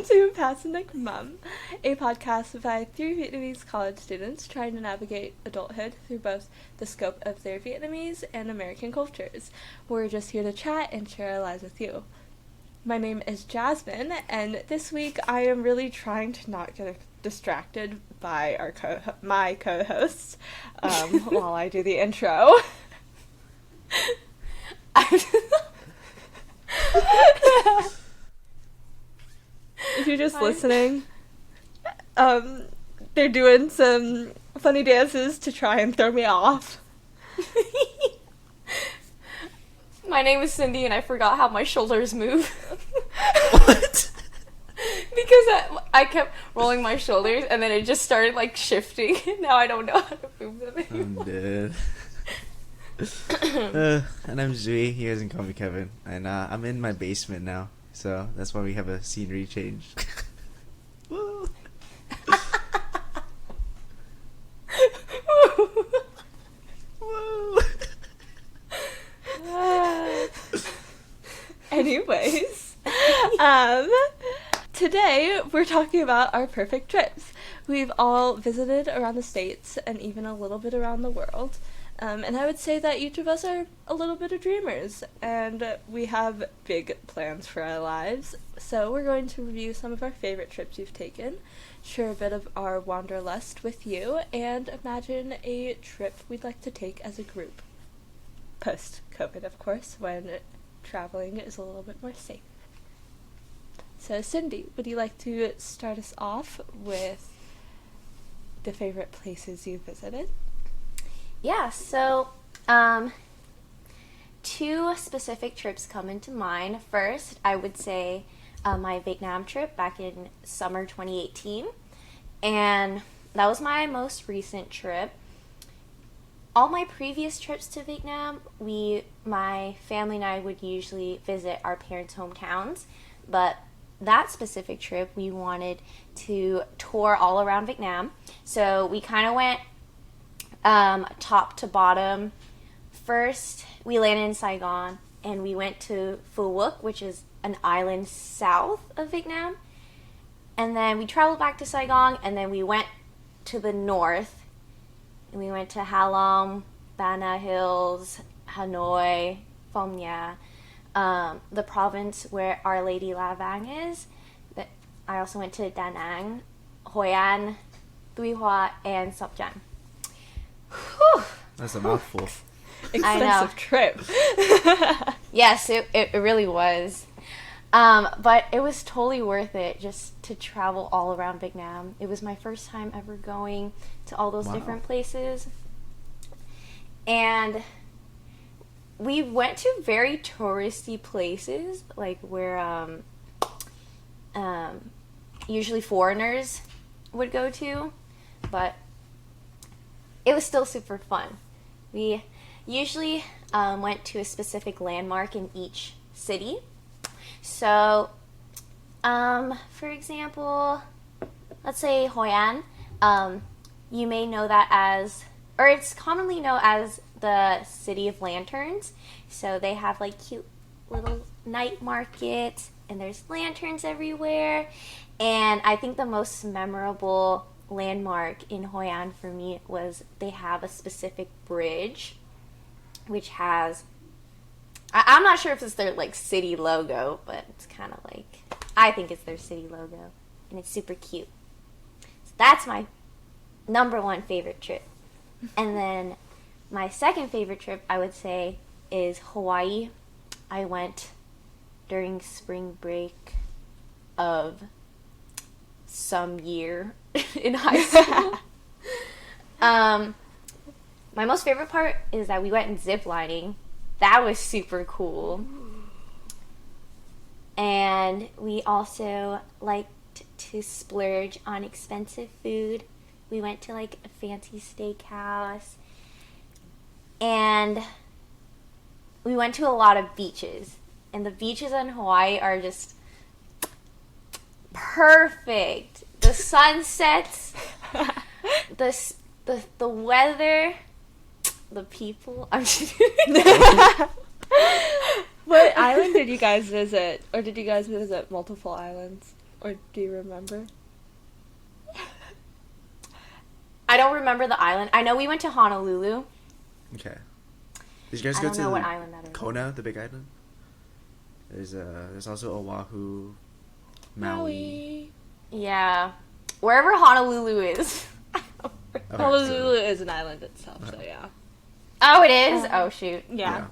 Welcome to Passenik Mum, a podcast by 3 Vietnamese college students trying to navigate adulthood through both the scope of their Vietnamese and American cultures. We're just here to chat and share our lives with you. My name is Jasmine, and this week I am really trying to not get distracted by my co-hosts while I do the intro. If you're just listening, they're doing some funny dances to try and throw me off. My name is Cindy, and I forgot how my shoulders move. What? Because I kept rolling my shoulders, and then it just started, shifting. Now I don't know how to move them anymore. I'm dead. And I'm Zui. You guys can call me Kevin. And I'm in my basement now. So that's why we have a scenery change. Woo! Woo! Anyways, today we're talking about our perfect trips. We've all visited around the States and even a little bit around the world. And I would say that each of us are a little bit of dreamers, and we have big plans for our lives. So we're going to review some of our favorite trips we've taken, share a bit of our wanderlust with you, and imagine a trip we'd like to take as a group. Post-COVID, of course, when traveling is a little bit more safe. So Cindy, would you like to start us off with the favorite places you visited? Yeah, so, two specific trips come into mind. First, I would say my Vietnam trip back in summer 2018, and that was my most recent trip. All my previous trips to Vietnam, my family and I would usually visit our parents' hometowns, but that specific trip, we wanted to tour all around Vietnam, so we kind of went top to bottom. First, we landed in Saigon, and we went to Phu Quoc, which is an island south of Vietnam. And then we traveled back to Saigon, and then we went to the north. And we went to Ha Long, Ba Na Hills, Hanoi, Phong Nha, the province where Our Lady La Vang is. I also went to Da Nang, Hoi An, Tuy Hoa, and Sóc Trăng. Whew. That's a mouthful. Expensive trip. Yes, it really was. But it was totally worth it just to travel all around Vietnam. It was my first time ever going to all those different places. And we went to very touristy places, like where usually foreigners would go to, but it was still super fun. We usually went to a specific landmark in each city. So, for example, let's say Hoi An. You may know that as, or it's commonly known as the City of Lanterns. So they have cute little night markets, and there's lanterns everywhere. And I think the most memorable landmark in Hoi An for me was they have a specific bridge which has, I'm not sure if it's their city logo, but it's kind of I think it's their city logo, and it's super cute. So that's my number one favorite trip. And then my second favorite trip, I would say, is Hawaii. I went during spring break of some year in high school. My most favorite part is that we went zip lining. That was super cool. And we also liked to splurge on expensive food. We went to a fancy steakhouse. And we went to a lot of beaches. And the beaches in Hawaii are just perfect. The sunsets, the weather, the people. I'm just What island did you guys visit? Or did you guys visit multiple islands? Or do you remember? I don't remember the island. I know we went to Honolulu. Okay. Did you guys I go don't to know what island that is. Kona, the big island? There's also Oahu, Maui. Yeah. Wherever Honolulu is. Okay, Honolulu is an island itself, so yeah. Oh, it is? Oh, shoot. Yeah.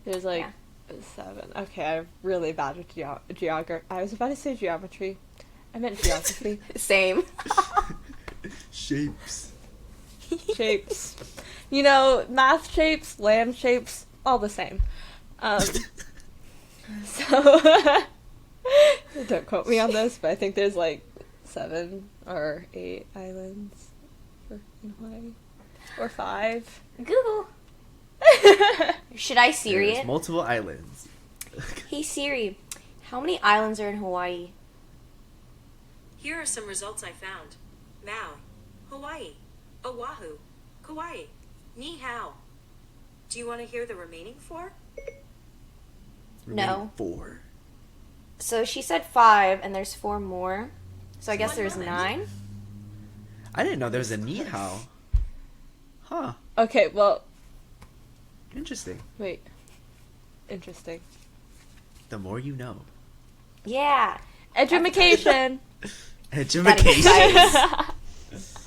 There's like 7. Okay, I'm really bad with geography. I was about to say geometry. I meant geography. Same. Shapes. Shapes. You know, math shapes, land shapes, all the same. So, don't quote me on this, but I think there's like 7 or 8 islands in Hawaii. Or 5. Google. Should I Siri There's it? multiple islands. Hey Siri, how many islands are in Hawaii? Here are some results I found. Maui, Hawaii, Oahu, Kauai, Ni Hao. Do you want to hear the remaining 4? No. 4. So she said 5, and there's 4 more. So I guess One there's moment. 9. I didn't know there was a Ni Hao. Huh. Okay, well, Interesting. wait. Interesting. The more you know. Yeah. Education. Education.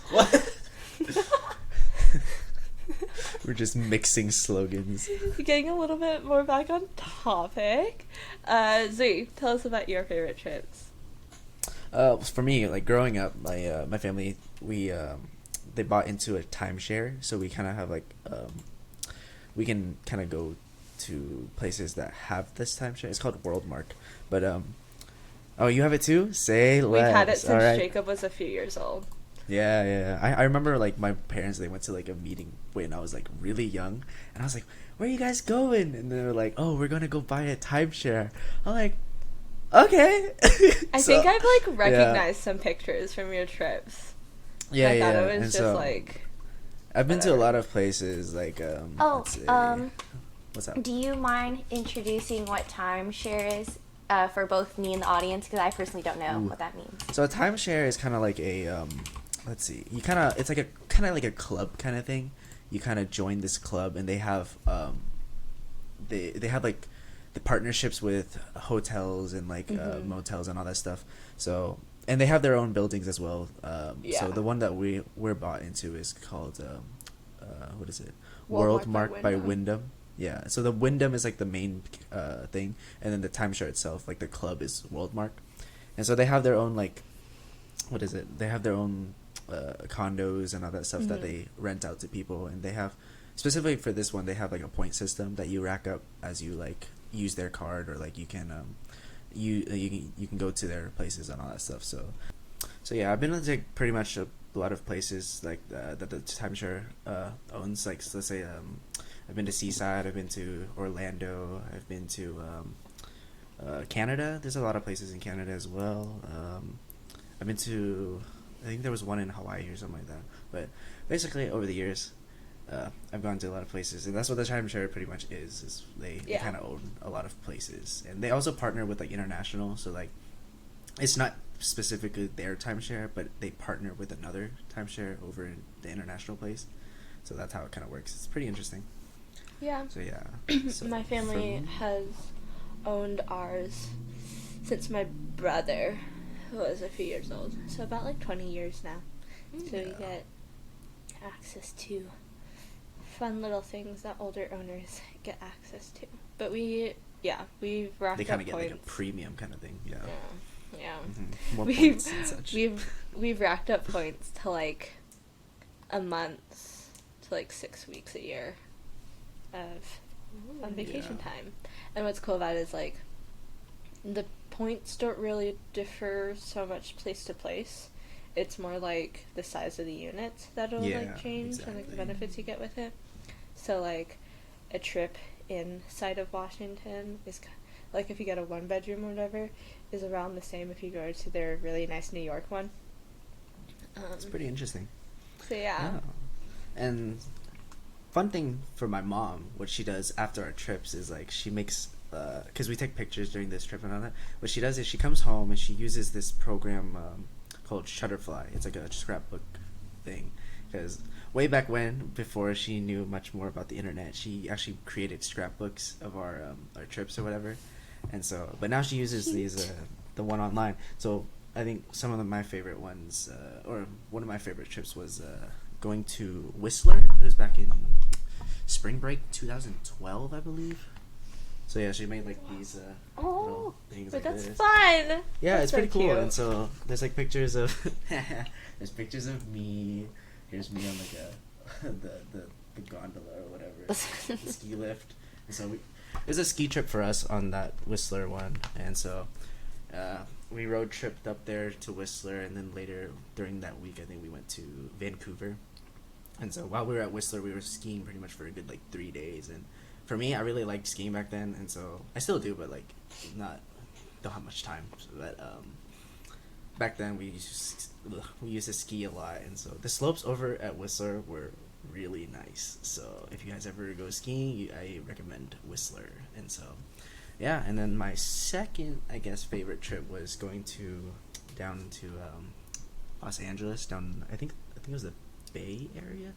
What? We're just mixing slogans. Getting a little bit more back on topic. Z, tell us about your favorite trips. For me, like growing up, my family they bought into a timeshare, so we kind of have like we can kind of go to places that have this timeshare. It's called Worldmark, but oh, you have it too? Say less. We've had it since All right. Jacob was a few years old. Yeah. I remember like my parents, they went to like a meeting when I was like really young, and I was like, "Where are you guys going?" And they were like, "Oh, we're gonna go buy a timeshare." I'm like, "Okay." I think I've like recognized some pictures from your trips. Yeah, I thought yeah. it was And just so like. I've been to a whatever. lot of places like Oh, let's see. What's up? do you mind introducing what timeshare is for both me and the audience? Because I personally don't know Ooh. what that means. So a timeshare is kind of like a let's see. It's like a club kind of thing. You kind of join this club, and they have they have like the partnerships with hotels and like motels and all that stuff. So and they have their own buildings as well. Yeah. So the one that we're bought into is called what is it? Worldmark by by Wyndham. Yeah. So the Wyndham is like the main thing, and then the timeshare itself, like the club, is Worldmark. And so they have their own like, what is it? They have their own condos and all that stuff that they rent out to people, and they have specifically for this one they have like a point system that you rack up as you like use their card, or like you can you can go to their places and all that stuff. So yeah, I've been to like pretty much a lot of places like that the timeshare owns. Like so let's say I've been to Seaside, I've been to Orlando, I've been to Canada. There's a lot of places in Canada as well. I've been to, I think there was one in Hawaii or something like that. But basically, over the years, I've gone to a lot of places, and that's what the timeshare pretty much is. Is they kind of own a lot of places, and they also partner with like international. So like, it's not specifically their timeshare, but they partner with another timeshare over in the international place. So that's how it kind of works. It's pretty interesting. Yeah. So yeah. So My family has owned ours since my brother was a few years old. So about like 20 years now. So we get access to fun little things that older owners get access to. But we've racked they up kind of get points. like a premium kind of thing. Yeah. Yeah. Mhm. More We've points and such. we've racked up points to like a month to like 6 weeks a year of on vacation Yeah. time. And what's cool about it is like the points don't really differ so much place to place. It's more like the size of the unit that'll Yeah, like change and like the exactly. benefits you get with it. So like a trip inside of Washington is like if you get a 1-bedroom or whatever is around the same if you go to their really nice New York one. It's pretty interesting. So yeah. Yeah. And fun thing for my mom, what she does after our trips is like she makes because we take pictures during this trip and all that. What she does is she comes home and she uses this program called Shutterfly. It's like a scrapbook thing. Because way back when, before she knew much more about the internet, she actually created scrapbooks of our trips or whatever. And so, but now she uses these the one online. So I think some of my favorite ones, or one of my favorite trips was going to Whistler. It was back in spring break 2012, I believe. So yeah, she made like these little things But like that's this. fun. Yeah, That's it's so pretty cool. cute. And so there's like pictures of there's pictures of me. Here's me on like the gondola or whatever, the ski lift. And so it was a ski trip for us on that Whistler one, and so we road tripped up there to Whistler, and then later during that week, I think we went to Vancouver. And so while we were at Whistler, we were skiing pretty much for a good like 3 days. And for me, I really liked skiing back then, and so I still do, but like don't have much time. But back then we used to ski a lot, and so the slopes over at Whistler were really nice. So if you guys ever go skiing, I recommend Whistler. And so yeah, and then my second, I guess, favorite trip was going down to Los Angeles, I think it was the Bay Area ?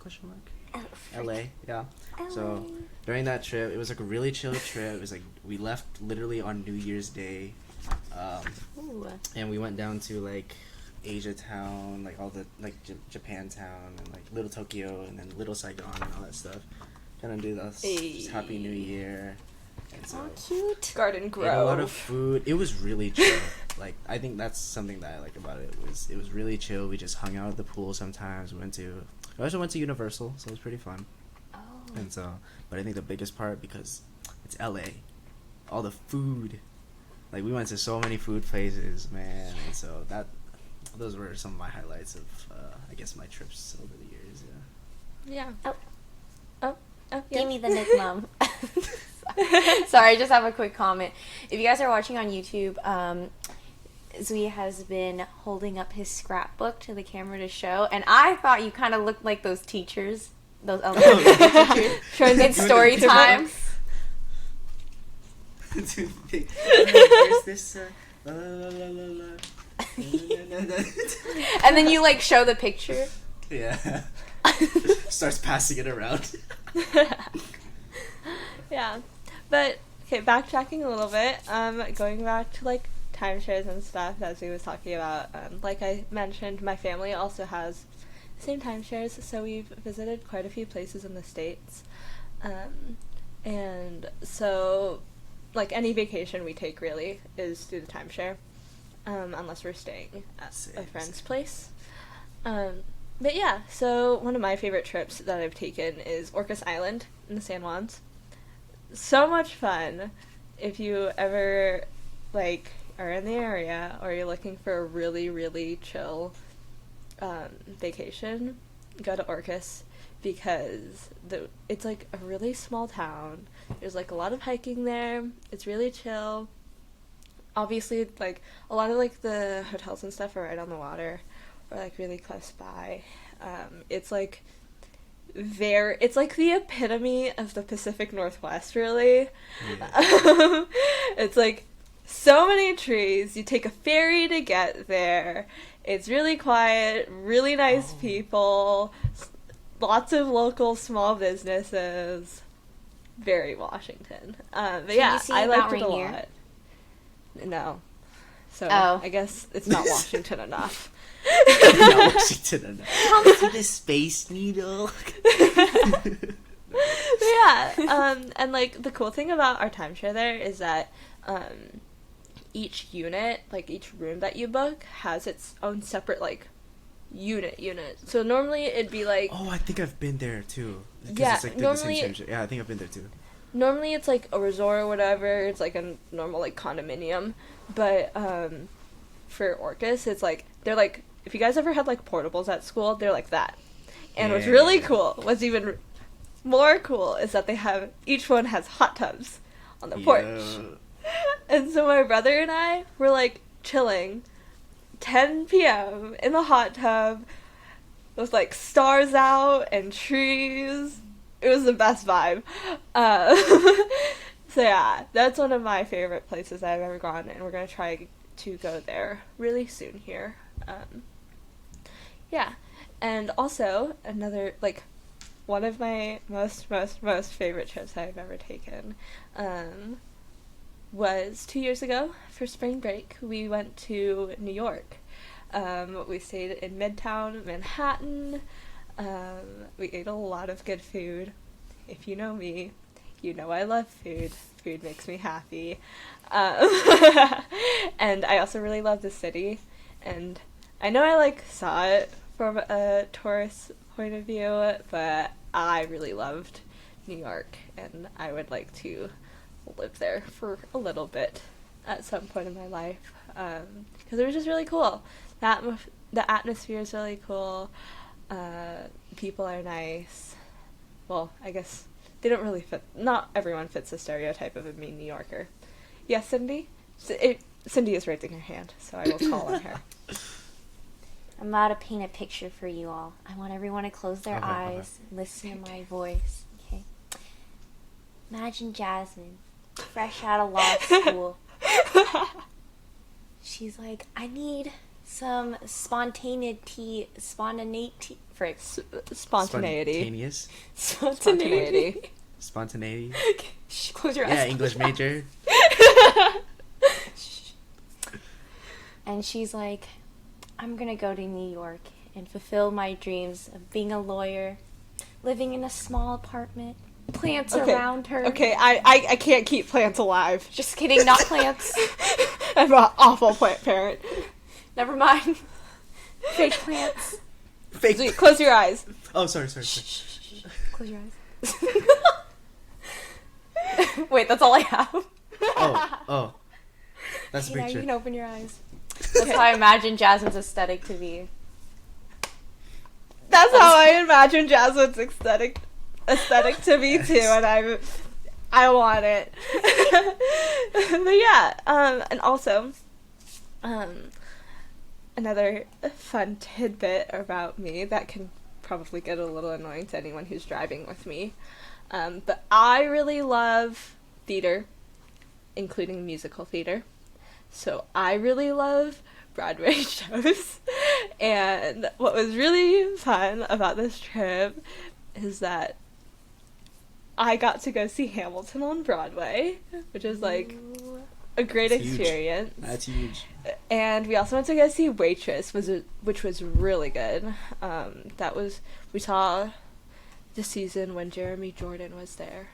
LA, yeah. So during that trip, it was like a really chill trip. It was like we left literally on New Year's Day, and we went down to like Asia Town, like all the like Japan Town, and like Little Tokyo, and then Little Saigon, and all that stuff. Trying to do this just Happy New Year. And so Cute. Garden we had a lot of Grove. food. It was really chill. Like I think that's something that I like about it. It was really chill. We just hung out at the pool sometimes. I also went to Universal, so it was pretty fun. Oh. And so, but I think the biggest part, because it's LA, all the food. Like we went to so many food places, man. And so those were some of my highlights of I guess my trips over the years. Yeah. Yeah. Oh, yeah. Give me the Nick Mom. Sorry, I just have a quick comment. If you guys are watching on YouTube, Zui has been holding up his scrapbook to the camera to show, and I thought you kind of looked like those teachers, those elementary teachers, Showing in story time. There's this. La, la, la, la, la. And then you like show the picture. Yeah. Starts passing it around. Yeah. But, okay, backtracking a little bit, going back to, like, timeshares and stuff, as we was talking about, like I mentioned, my family also has the same timeshares, so we've visited quite a few places in the States. And so, like, any vacation we take, really, is through the timeshare, unless we're staying at a friend's place. But yeah, so one of my favorite trips that I've taken is Orcas Island in the San Juans. So much fun. If you ever like are in the area or you're looking for a really, really chill vacation, go to Orcas, because it's like a really small town. There's like a lot of hiking there. It's really chill. Obviously, like a lot of like the hotels and stuff are right on the water or like really close by. It's like it's like the epitome of the Pacific Northwest, really. Yeah. It's like so many trees. You take a ferry to get there. It's really quiet, really nice people, lots of local small businesses. Very Washington. But yeah, you see I liked Mount it a Rainier? lot. No. So Oh. I guess it's not Washington enough. Not Washington enough. Come see the Space Needle. Yeah, and like the cool thing about our timeshare there is that each unit, like each room that you book, has its own separate like unit. So normally it'd be like Oh, I think I've been there too. 'Cause Yeah, it's like the normally- same shit. Yeah, I think I've been there too. normally it's like a resort or whatever. It's like a normal like condominium, but for Orcas, it's like they're like, if you guys ever had like portables at school, they're like that. And what's really Yeah. cool, what's even more cool, is that each one has hot tubs on the porch. Yeah. And so my brother and I were like chilling 10 p.m. in the hot tub with like stars out and trees. It was the best vibe. So yeah, that's one of my favorite places I've ever gone, and we're gonna try to go there really soon here. Yeah, and also another like one of my most favorite trips I've ever taken was 2 years ago for spring break. We went to New York. We stayed in Midtown Manhattan. We ate a lot of good food. If you know me, you know I love food. Food makes me happy. And I also really love the city. And I know I like saw it from a tourist point of view, but I really loved New York, and I would like to live there for a little bit at some point in my life, because it was just really cool. The atmosphere is really cool. People are nice. Well, I guess they don't really fit. Not everyone fits the stereotype of a mean New Yorker. Yes, Cindy? Cindy is raising her hand, so I will call on her. I'm about to paint a picture for you all. I want everyone to close their eyes, listen to my voice. Okay. Imagine Jasmine, fresh out of law school. She's like, I need some spontaneity. Spontaneity. Spontaneity. Spontaneity. Shh, close your eyes. Yeah, English major. And she's like, I'm gonna go to New York and fulfill my dreams of being a lawyer, living in a small apartment, plants around her. Okay, I can't keep plants alive. Just kidding, not plants. I'm an awful plant parent. Never mind. Fake plants. Fake. Sweet, close your eyes. Oh, sorry. Close your eyes. Wait, that's all I have. Oh. That's a Now you picture. can open your eyes. That's how I imagine Jasmine's aesthetic to be. That's how I imagine Jasmine's aesthetic to be too, and I want it. But yeah, and also, another fun tidbit about me that can probably get a little annoying to anyone who's driving with me. But I really love theater, including musical theater. So I really love Broadway shows. And what was really fun about this trip is that I got to go see Hamilton on Broadway, which is like a great That's huge. experience. That's huge. And we also went to go see Waitress, which was really good. We saw the season when Jeremy Jordan was there.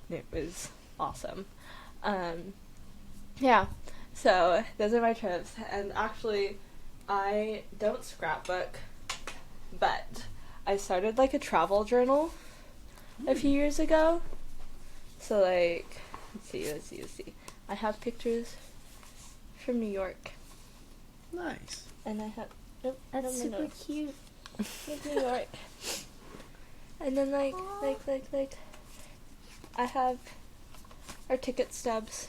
And it was awesome. Yeah. So those are my trips. And actually, I don't scrapbook, but I started like a travel journal a few years ago. So like, let's see. I have pictures from New York. Nice. And I have... Nope, That's no, super cute. Here's New York. And then like, I have our ticket stubs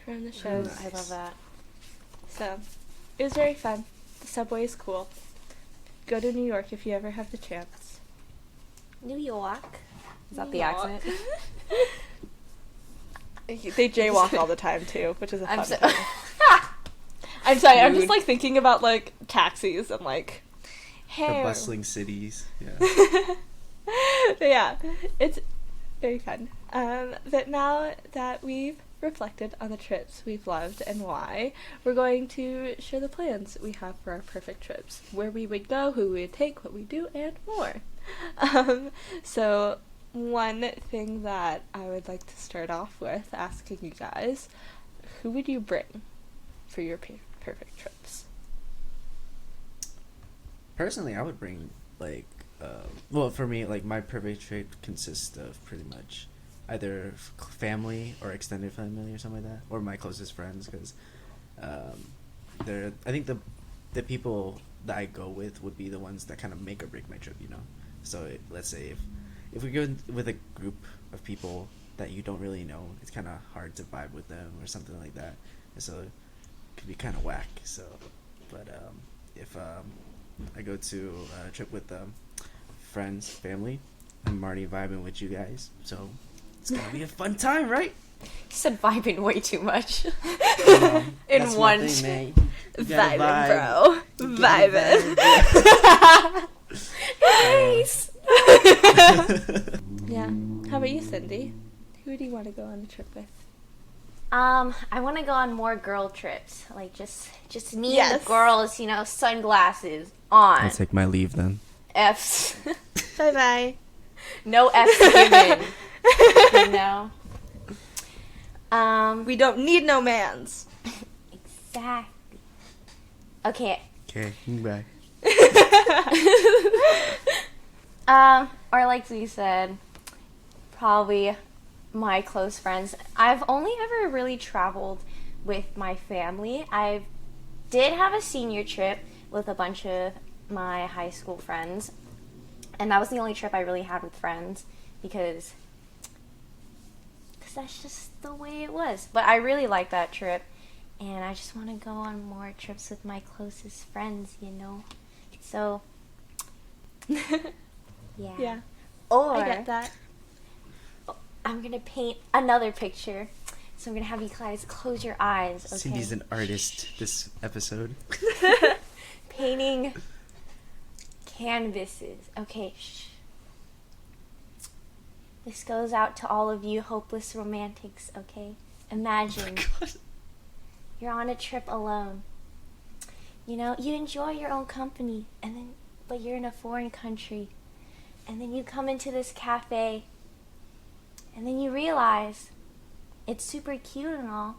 from the shows. Nice. I love that. So, it was very fun. The subway is cool. Go to New York if you ever have the chance. New York. Is that New the York. accent? They jaywalk all the time too, which is a fun I'm so. thing. I'm sorry, I'm just Rude. like thinking about like taxis and like, The hey. bustling cities. Yeah. But yeah, it's very fun. But now that we've reflected on the trips we've loved and why, we're going to share the plans we have for our perfect trips, where we would go, who we would take, what we do, and more. So one thing that I would like to start off with asking you guys, who would you bring for your perfect trips? Personally, I would bring like, well, for me, like my perfect trip consists of pretty much either family or extended family or something like that, or my closest friends, because I think the people that I go with would be the ones that kind of make or break my trip, you know. So let's say if we go with a group of people that you don't really know, it's kind of hard to vibe with them or something like that, and so it could be kind of whack. So, but if I go to a trip with friends, family, I'm already vibing with you guys, so It's gonna be a fun time, right? You said vibing way too much. In That's one. thing, man. You gotta Vibing, bro. You gotta Vibing. Nice. Yeah. How about you, Cindy? Who do you want to go on a trip with? I want to go on more girl trips. Like just me and Yes. the girls, you know, sunglasses on. I'll take my leave then. F's. Bye bye. No F's given. You know. We don't need no mans. Exactly. Okay. Okay, bye. Or like we said, probably my close friends. I've only ever really traveled with my family. I did have a senior trip with a bunch of my high school friends, and that was the only trip I really had with friends because that's just the way it was. But I really liked that trip, and I just want to go on more trips with my closest friends, you know. So yeah. Yeah, Or I get that. I'm gonna paint another picture. So I'm gonna have you guys close your eyes, okay? Cindy's an artist this episode. Painting canvases. Okay, shh. This goes out to all of you hopeless romantics, okay? Imagine you're on a trip alone. You know, you enjoy your own company, but you're in a foreign country. And then you come into this cafe, and then you realize it's super cute and all,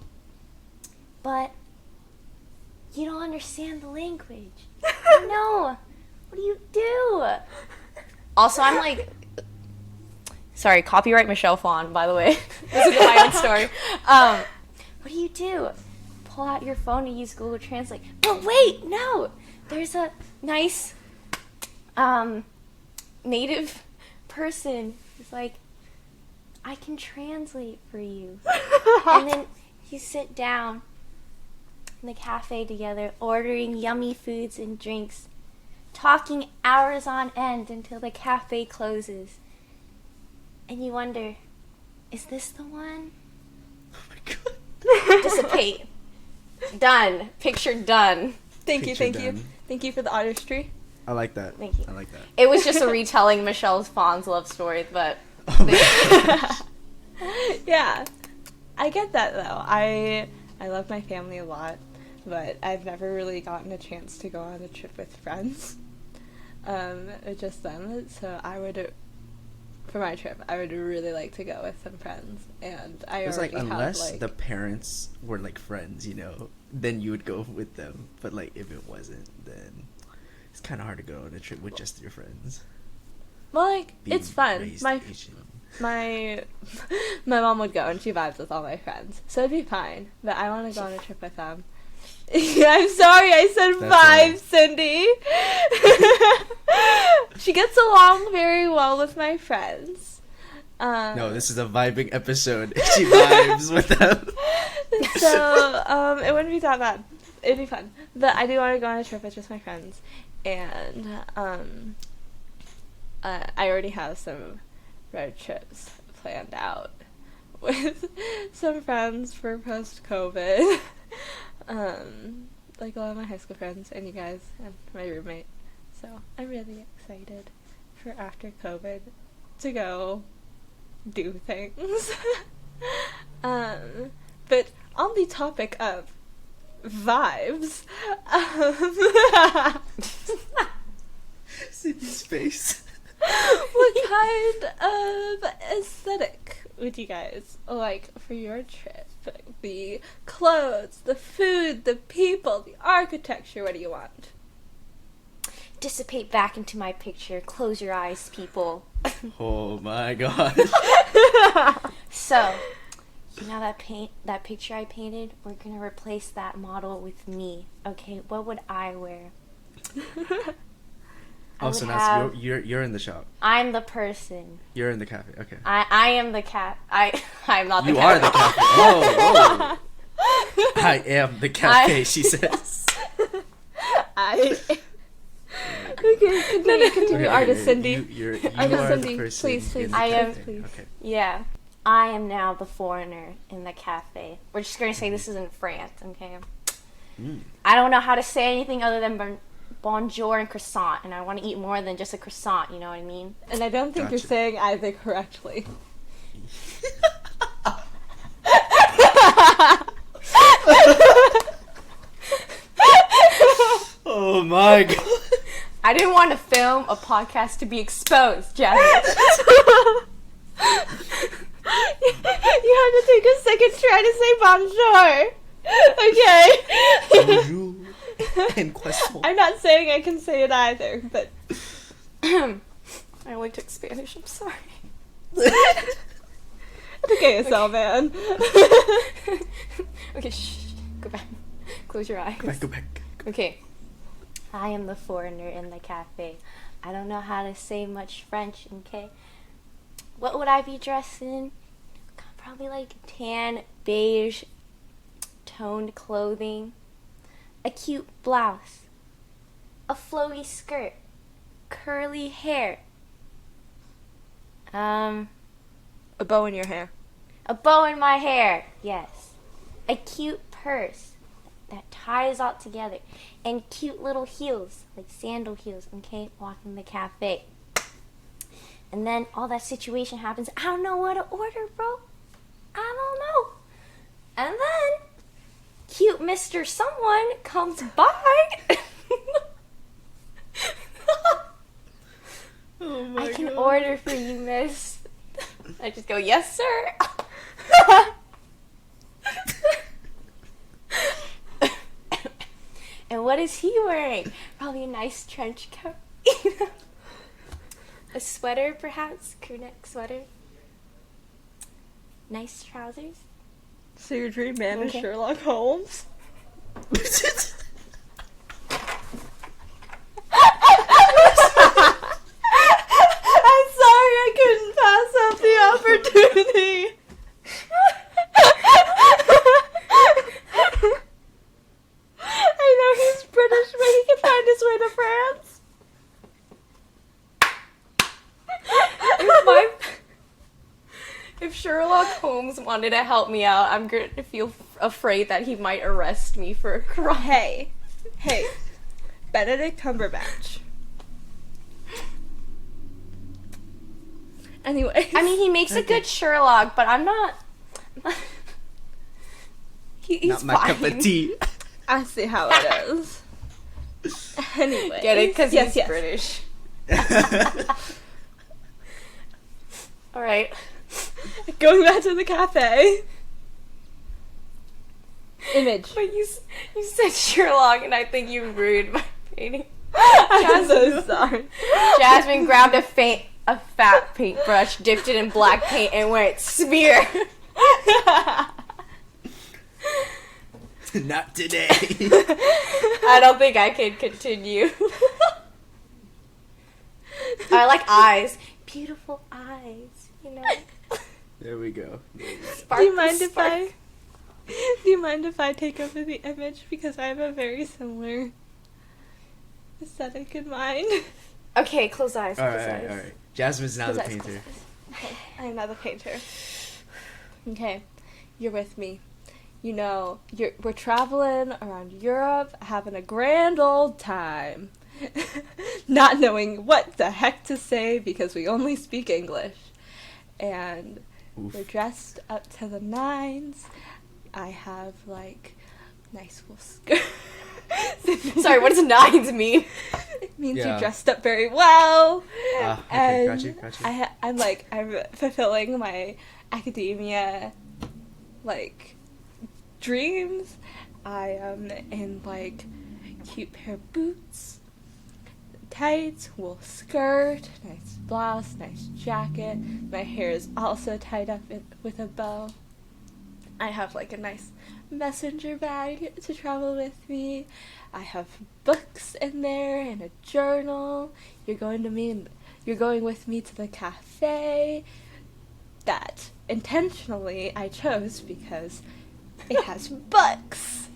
but you don't understand the language. No. What do you do? Also, I'm like, sorry, copyright Michelle Phan, by the way. This is my own story. What do you do? Pull out your phone and use Google Translate. But wait, no. There's a nice native person who's like, I can translate for you. And then you sit down in the cafe together, ordering yummy foods and drinks, talking hours on end until the cafe closes. And you wonder, is this the one? Oh my god. Dissipate. Done. Picture done. Thank you, Picture thank you. done. Thank you for the artistry. I like that. Thank you. I like that. It was just a retelling Michelle Phan's love story, but Oh my Yeah, I get that though. I love my family a lot, but I've never really gotten a chance to go on a trip with friends. Just them. So for my trip, I would really like to go with some friends, and I It was like, already unless have like the parents were like friends, you know, then you would go with them. But like if it wasn't, then it's kind of hard to go on a trip with just your friends. well, like Being it's fun. raised My Asian. my mom would go and she vibes with all my friends, so it'd be fine. But I want to go on a trip with them. Yeah, I'm sorry, I said That's vibes, Cindy. She gets along very well with my friends. No, this is a vibing episode. She vibes with them. So it wouldn't be that bad. It'd be fun. But I do want to go on a trip with just my friends, and I already have some road trips planned out with some friends for post-COVID. Like a lot of my high school friends and you guys and my roommate. So I'm really excited for after COVID to go do things. But on the topic of vibes, Cindy's face. what kind of aesthetic would you guys like for your trip? The clothes, the food, the people, the architecture, what do you want? dissipate back into my picture. Close your eyes, people. Oh my god. So, you know that picture I painted? We're gonna replace that model with me. Okay, what would I wear? I Oh, would so have- now you're in the shop. I'm the person. You're in the cafe. Okay. I am the cat. I'm not the You cat. are the cafe. Oh, oh. I am the cafe, she says. Okay, continue, Okay, artist Cindy. You Artist are Cindy, the person please, in please, the I am- cafe. please. Okay. Yeah. I am now the foreigner in the cafe. We're just going to say this is in France, okay? I don't know how to say anything other than bonjour and croissant, and I want to eat more than just a croissant, you know what I mean? And I don't think you're Gotcha. saying either correctly. Oh my god. I didn't want to film a podcast to be exposed, Jasmine. You have to take a second try to say bonjour. Okay. Bonjour and croissant. I'm not saying I can say it either, but I only took Spanish, I'm sorry. it's okay, Estelle, man. Okay, shh. Go back. Close your eyes. Go back. Okay. I am the foreigner in the cafe. I don't know how to say much French, okay? What would I be dressed in? Probably like tan, beige, toned clothing, a cute blouse, a flowy skirt, curly hair, A bow in your hair. a bow in my hair, yes, a cute purse that ties all together, and cute little heels, like sandal heels, okay, walking the cafe. And then all that situation happens. I don't know what to order, bro. I don't know. And then cute Mr. Someone comes by. Oh my I can god. order for you, miss. I just go, yes, sir. And what is he wearing? Probably a nice trench coat. A sweater, perhaps? Crew neck sweater. Nice trousers. So your dream man is Okay. Sherlock Holmes? I'm sorry I couldn't pass up the opportunity. I know he's British, but he can find his way to France. If Sherlock Holmes wanted to help me out, I'm going to feel afraid that he might arrest me for a crime. Hey, Benedict Cumberbatch. Anyway, I mean, he makes a good Sherlock, but I'm not. He's Not my cup fine. of tea. I see how it is. Anyway, Get it? Because yes, he's yes. British. All right. Going back to the cafe. Image. But you said Sherlock, and I think you ruined my painting. I'm so sorry. Jasmine grabbed a fat paintbrush, dipped it in black paint, and went smear. Not today. I don't think I can continue. I like eyes. Beautiful eyes, you know. There we go. Do you mind if I take over the image, because I have a very similar aesthetic in mind? Okay, close eyes. Close Alright, eyes. alright. Jasmine's now Close the eyes, painter. close eyes. I'm not the painter. Okay, you're with me. You know, we're traveling around Europe, having a grand old time. Not knowing what the heck to say because we only speak English. And Oof. we're dressed up to the nines. I have, like, nice full skirt. Sorry, what does nines mean? It means Yeah. you're dressed up very well. Ah, okay, and gotcha. I'm fulfilling my academia, like, dreams. I am in, like, cute pair of boots, tights, wool skirt, nice blouse, nice jacket. My hair is also tied up with a bow. I have, like, a nice messenger bag to travel with me. I have books in there and a journal. You're going with me to the cafe that intentionally I chose because it has books.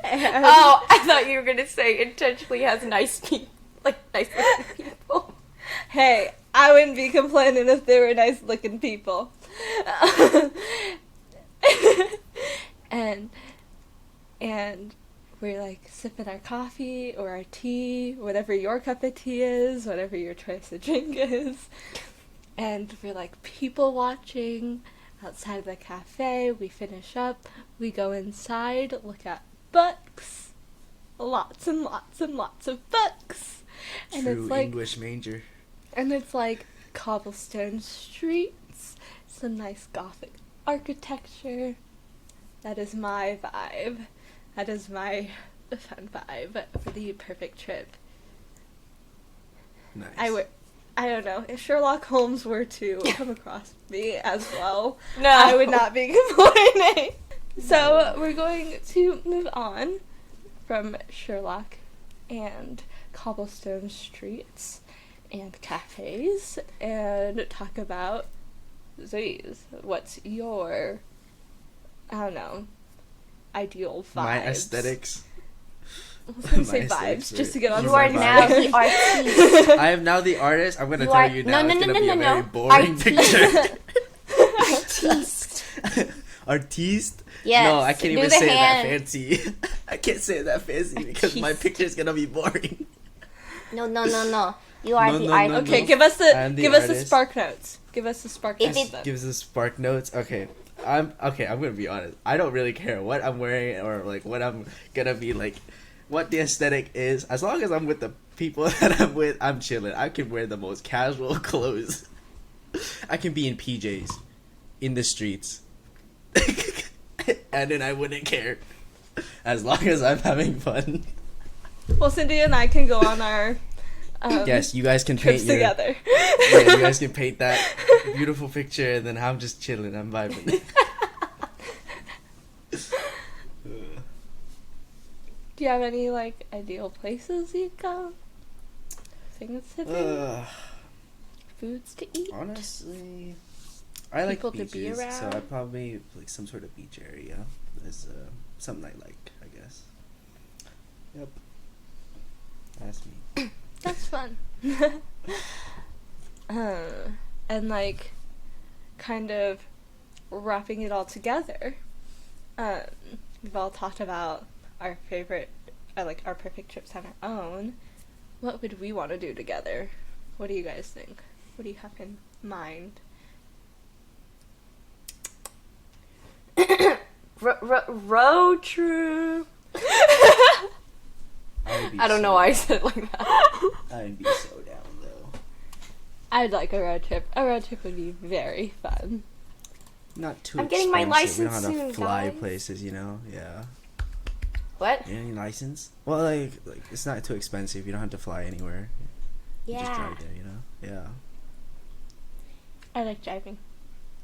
And Oh, I thought you were gonna say intentionally has nice people, like nice looking people. hey, I wouldn't be complaining if they were nice looking people. and we're like sipping our coffee or our tea, whatever your cup of tea is, whatever your choice of drink is. And we're like people watching outside of the cafe. We finish up, we go inside, look at books. Lots and lots and lots of books. And True it's like English major. and it's like cobblestone streets, some nice gothic architecture. That is my vibe. That is my fun vibe for the perfect trip. Nice. I don't know, if Sherlock Holmes were to come across me as well, No. I would not be complaining. So we're going to move on from Sherlock and cobblestone streets and cafes and talk about these. What's your, I don't know, ideal vibes? My aesthetics. I was gonna My say aesthetics vibes, just to are- get on You the are same now vibe. the artiste. I am now the artist. I'm gonna You tell are- you no, now. no, It's no, gonna no, be a no, very no. boring picture. Artiste. Artiste? Yes, No, I can't do even the say hand. it that fancy. I can't say it that fancy because my Artiste. picture's gonna be boring. No. You are No, the no, artist. no, Okay, no. give us I'm the the give us the artist. spark notes. Give us the spark If notes. it- then. Gives us spark notes. Okay. I'm gonna be honest. I don't really care what I'm wearing or like what I'm gonna be like, what the aesthetic is. As long as I'm with the people that I'm with, I'm chilling. I can wear the most casual clothes. I can be in PJs in the streets, and then I wouldn't care, as long as I'm having fun. Well, Cindy and I can go on our Yes, you guys can trips paint your. together. Yeah, you guys can paint that beautiful picture, and then I'm just chilling. I'm vibing. Do you have any like ideal places you go? Things to do, foods to eat. Honestly, I like People to be beaches, so around. I probably like some sort of beach area is something I like, I guess. Yep, that's me. That's fun. And like, kind of wrapping it all together. We've all talked about our favorite, like our perfect trips on our own. What would we want to do together? What do you guys think? What do you have in mind? Road trip. I don't know why I said it like that. I'd be so down though. I'd like a road trip. A road trip would be very fun. Not too. I'm getting my expensive. We don't license have to soon, fly guys. places, you know. Yeah. What? You need a license? Well, like it's not too expensive. You don't have to fly anywhere. You just Yeah. drive there, you know. Yeah. I like driving.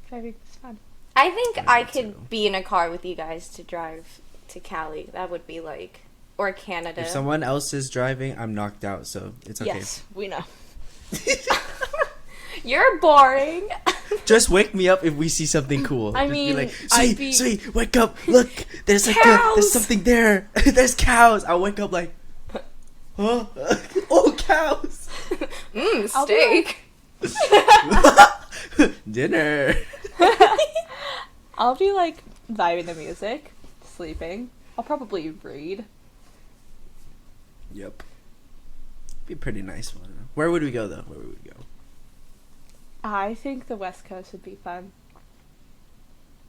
Driving is fun. I think I I do could too. be in a car with you guys to drive to Cali. That would be like, or Canada. If someone else is driving, I'm knocked out, so it's okay. Yes, we know. You're boring. Just wake me up if we see something cool. I Just mean, be like, I'd sweet, be- sweet, wake up! Look, there's like Cows! there's something there. There's cows. I wake up like, huh? Oh, cows! I'll be Steak. Dinner. I'll be like vibing the music, sleeping. I'll probably read. Yep. Be a pretty nice one. Where would we go though? Where would we go? I think the West Coast would be fun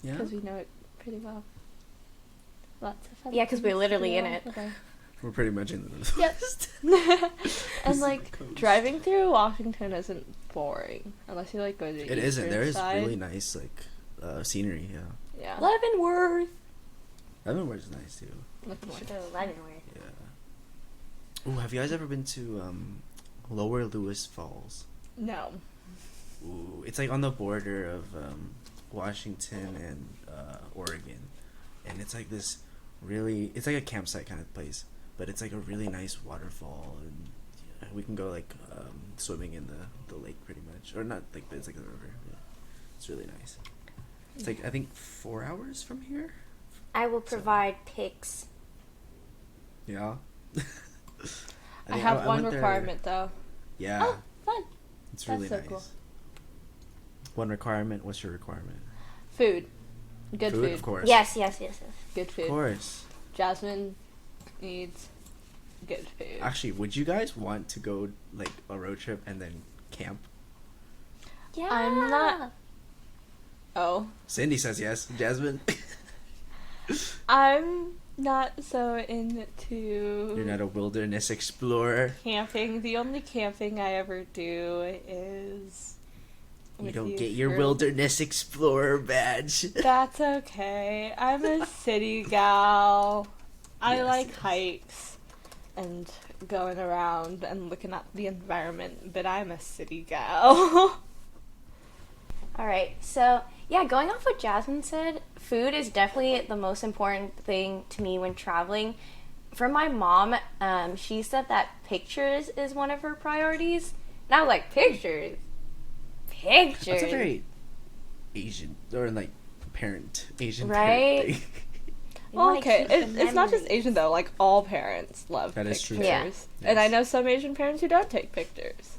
Yeah. because we know it pretty well. Lots of fun. Yeah, 'cause we're things to literally do in over it. there. We're pretty much in the Yep. And like Coast. driving through Washington isn't boring unless you like go to the It isn't. eastern There is side. really nice like scenery. Yeah. Yeah. Leavenworth. Leavenworth is nice too. Nothing like Leavenworth. Yeah. Ooh, have you guys ever been to Lower Lewis Falls? No. Ooh, it's like on the border of Washington and Oregon, and it's like this really, it's like a campsite kind of place, but it's like a really nice waterfall, and yeah, we can go like swimming in the lake pretty much, or not like, but it's like a river. Yeah. It's really nice. It's like I think 4 hours from here. I will provide pics. Yeah. I think have one went there- requirement though. Yeah, Oh, fun. it's really that's so nice. cool. One requirement. What's your requirement? Food. Good Food, food. of course. Yes. Good Of food. course. Jasmine needs good food. Actually, would you guys want to go like a road trip and then camp? Yeah. I'm not- Oh. Cindy says yes. Jasmine, I'm not so into you're not a wilderness explorer. camping. The only camping I ever do is You with don't get your group. wilderness explorer badge. That's okay. I'm a city gal. I Yes, like yes. hikes and going around and looking at the environment, but I'm a city gal. All right. So, yeah, going off what Jasmine said, food is definitely the most important thing to me when traveling. For my mom, she said that pictures is one of her priorities. And I was like, pictures? Pictures? That's a very Asian or like Asian Right? parent thing. We wanna Okay, keep the it's not just memories. Asian though. Like all parents love That is pictures. true. Yeah. And I Yes. know some Asian parents who don't take pictures.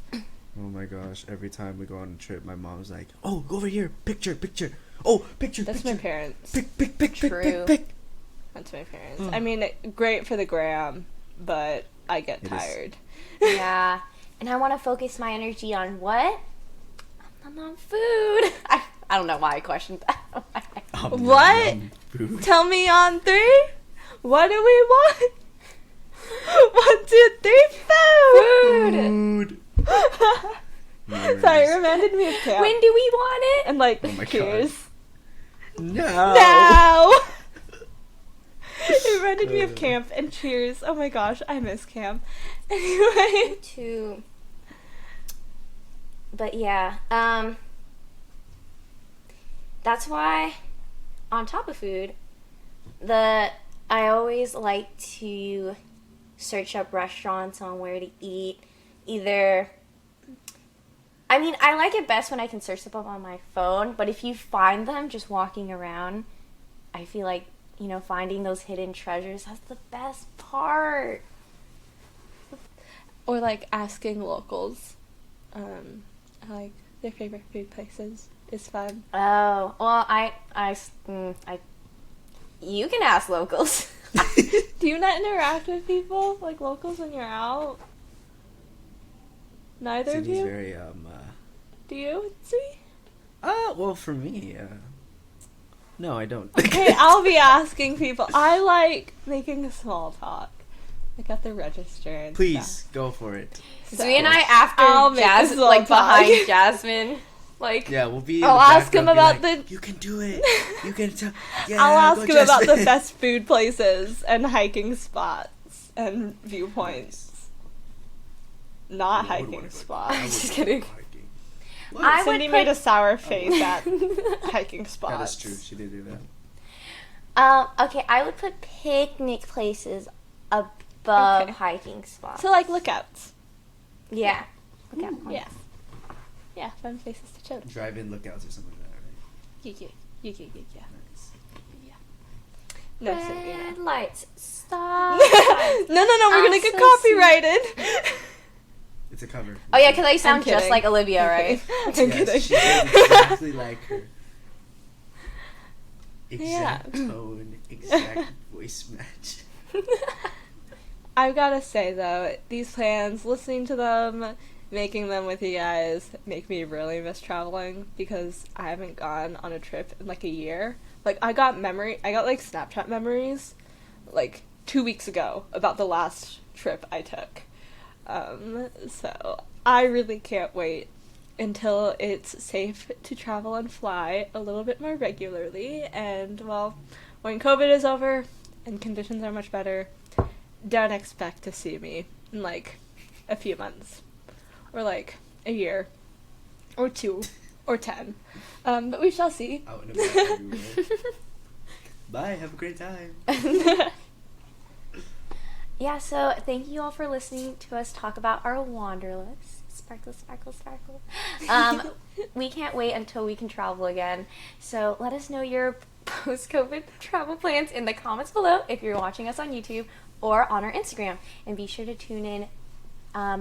Oh my gosh! Every time we go on a trip, my mom's like, "Oh, go over here, picture, picture. Oh, picture, That's picture. my parents. Pick, True. pick." That's my parents. I mean, great for the gram, but I get It is. tired. Yeah. And I want to focus my energy on what? On food. I don't know why I questioned that. What? Food. Tell me on 3. What do we want? 1, 2, 3, food. Food. Sorry, it reminded me of camp. When do we want it? And like, Oh my God. cheers. No. Now. It reminded me of camp and cheers. Oh my gosh, I miss camp. Anyway. To. But yeah, that's why, on top of food, I always like to search up restaurants on where to eat. Either, I mean, I like it best when I can search them up on my phone, but if you find them just walking around, I feel like, finding those hidden treasures, that's the best part. Or like asking locals, like their favorite food places is fun. Oh, well, you can ask locals. Do you not interact with people like locals when you're out? Neither of Cindy's you. very Do you? See? well, for me, no, I don't. Okay, I'll be asking people. I like making small talk, like at the register and Please stuff. go for it. So- Zui and I, after I'll make Jasmine, this like little talk. behind Jasmine, like Yeah, we'll be. in I'll the ask him background, about be like, the- You can do it. You can tell. Yeah, I'll go ask him about the Jasmine." best food places and hiking spots and viewpoints. Not I would wanna hiking go- I spots. would Just wanna kidding. go hiking. I would Cindy put- made a sour face at hiking spots. That is true. She did do that. okay, I would put picnic places above Okay. hiking spots. So like lookouts. yeah. Okay. Yeah. Yeah, fun places to chill. Drive-in lookouts or something like that, right? Yeah. Nice. No, Cindy, Red no. lights. Stop. No, we're gonna I'm get so copyrighted. It's a cover. Oh yeah, because I sound kidding. just like Olivia, I'm right? kidding. I'm Yes, kidding. she did exactly like her. Yeah. Exact tone, exact voice match. I've gotta say though, these plans, listening to them, making them with you guys, make me really miss traveling because I haven't gone on a trip in like a year. Like I got like Snapchat memories, like 2 weeks ago about the last trip I took. So I really can't wait until it's safe to travel and fly a little bit more regularly. And well, when COVID is over and conditions are much better, don't expect to see me in like a few months or like a year or 2 or 10. But we shall see. Out and about everywhere. Bye. Have a great time. Yeah, so thank you all for listening to us talk about our wanderlust. Sparkle, sparkle, sparkle. We can't wait until we can travel again. So let us know your post-COVID travel plans in the comments below if you're watching us on YouTube or on our Instagram. And be sure to tune in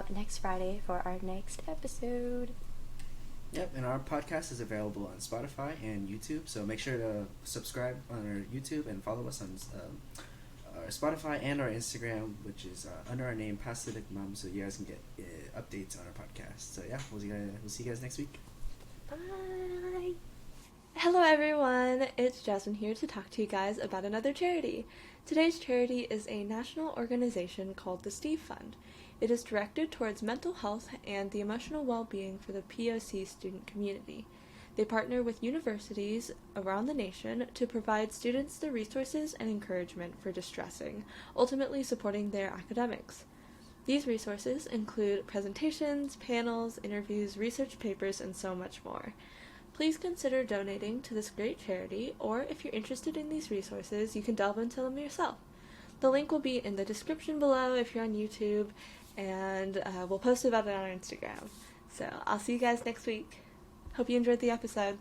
next Friday for our next episode. Yep, and our podcast is available on Spotify and YouTube, so make sure to subscribe on our YouTube and follow us on our Spotify and our Instagram, which is under our name, Pacific Mom, so you guys can get updates on our podcast. So yeah, we'll see you guys next week. Bye. Hello everyone, it's Jasmine here to talk to you guys about another charity. Today's charity is a national organization called the Steve Fund. It is directed towards mental health and the emotional well-being for the POC student community. They partner with universities around the nation to provide students the resources and encouragement for distressing, ultimately supporting their academics. These resources include presentations, panels, interviews, research papers, and so much more. Please consider donating to this great charity, or if you're interested in these resources, you can delve into them yourself. The link will be in the description below if you're on YouTube, and we'll post about it on our Instagram. So I'll see you guys next week. Hope you enjoyed the episode.